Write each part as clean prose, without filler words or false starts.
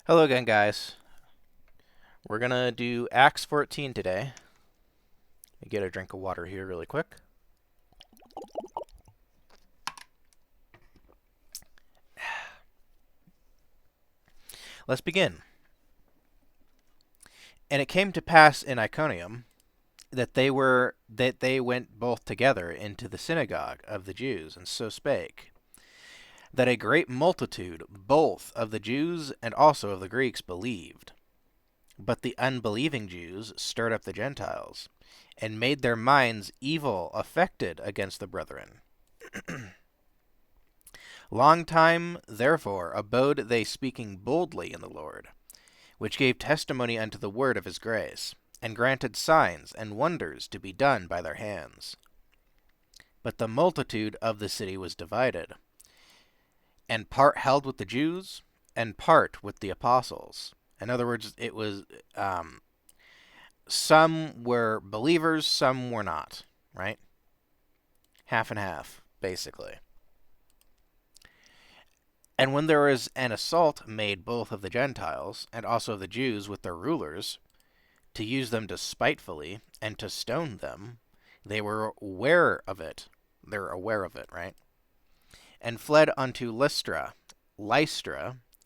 Hello again, guys. We're gonna do Acts 14 today. Let me get a drink of water here really quick. Let's begin. And it came to pass in Iconium that they went both together into the synagogue of the Jews, and so spake, that a great multitude both of the Jews and also of the Greeks believed. But the unbelieving Jews stirred up the Gentiles, and made their minds evil affected against the brethren. Long time, therefore, abode they speaking boldly in the Lord, which gave testimony unto the word of his grace, and granted signs and wonders to be done by their hands. But the multitude of the city was divided, and part held with the Jews, and part with the apostles. In other words, it was some were believers, some were not, right? Half and half, basically. And when there was an assault made both of the Gentiles and also of the Jews with their rulers, to use them despitefully and to stone them, they were aware of it. They're aware of it, right? And fled unto Lystra,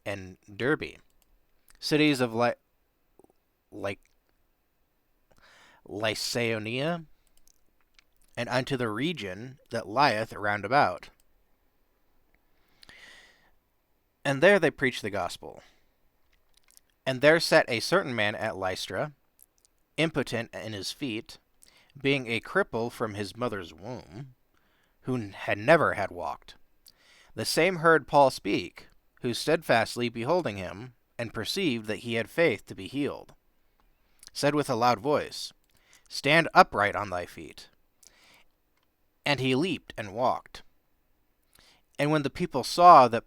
and Derbe, cities of like Lycaonia, and unto the region that lieth round about. And there they preached the gospel. And there sat a certain man at Lystra, impotent in his feet, being a cripple from his mother's womb, who had never had walked. The same heard Paul speak, who steadfastly beholding him, and perceived that he had faith to be healed, said with a loud voice, Stand upright on thy feet. And he leaped and walked. And when the people saw that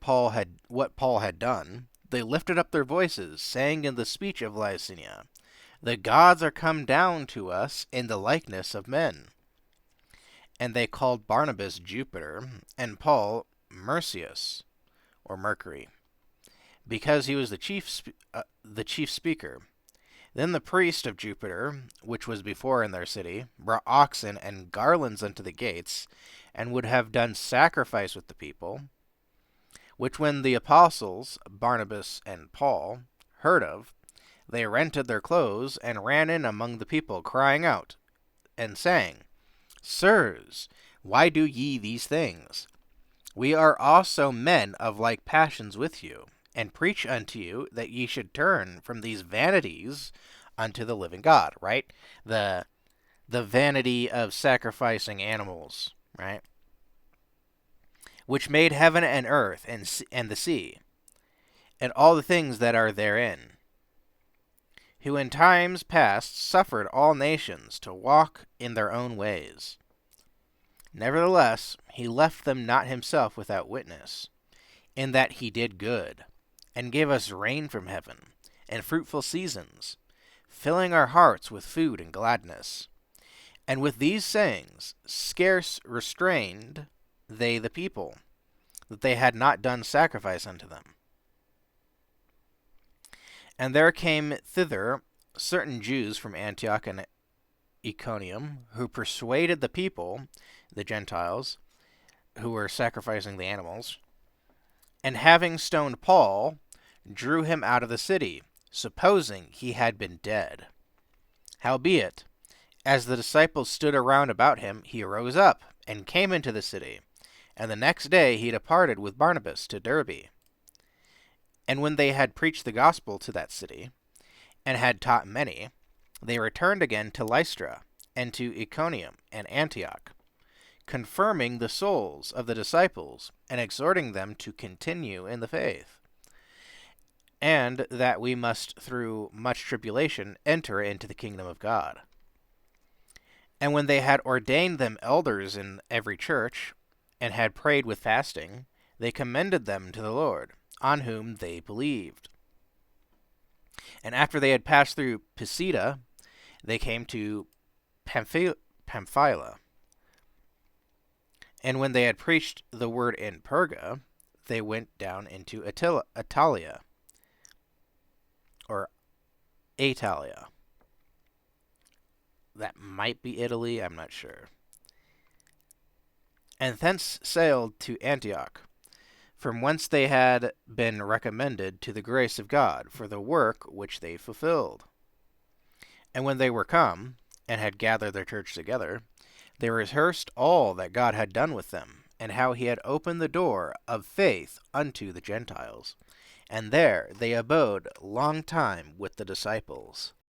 what Paul had done, they lifted up their voices, saying in the speech of Lycaonia, The gods are come down to us in the likeness of men. And they called Barnabas Jupiter, and Paul Mercius, or Mercury, because he was the chief speaker. Then the priest of Jupiter, which was before in their city, brought oxen and garlands unto the gates, and would have done sacrifice with the people, which when the apostles, Barnabas and Paul, heard of, they rented their clothes, and ran in among the people, crying out, and saying, Sirs, why do ye these things? We are also men of like passions with you, and preach unto you that ye should turn from these vanities unto the living God, right? The vanity of sacrificing animals, right? Which made heaven and earth and the sea, and all the things that are therein, who in times past suffered all nations to walk in their own ways. Nevertheless, he left them not himself without witness, in that he did good, and gave us rain from heaven, and fruitful seasons, filling our hearts with food and gladness. And with these sayings scarce restrained they the people, that they had not done sacrifice unto them. And there came thither certain Jews from Antioch and Iconium, who persuaded the people, the Gentiles, who were sacrificing the animals, and having stoned Paul, drew him out of the city, supposing he had been dead. Howbeit, as the disciples stood around about him, he arose up, and came into the city, and the next day he departed with Barnabas to Derbe. And when they had preached the gospel to that city, and had taught many, they returned again to Lystra, and to Iconium and Antioch, confirming the souls of the disciples, and exhorting them to continue in the faith, and that we must through much tribulation enter into the kingdom of God. And when they had ordained them elders in every church, and had prayed with fasting, they commended them to the Lord, on whom they believed. And after they had passed through Pisidia, they came to Pamphylia. And when they had preached the word in Perga, they went down into Italia. or Attalia. That might be Italy, I'm not sure. And thence sailed to Antioch, from whence they had been recommended to the grace of God for the work which they fulfilled. And when they were come, and had gathered their church together, they rehearsed all that God had done with them, and how he had opened the door of faith unto the Gentiles. And there they abode long time with the disciples.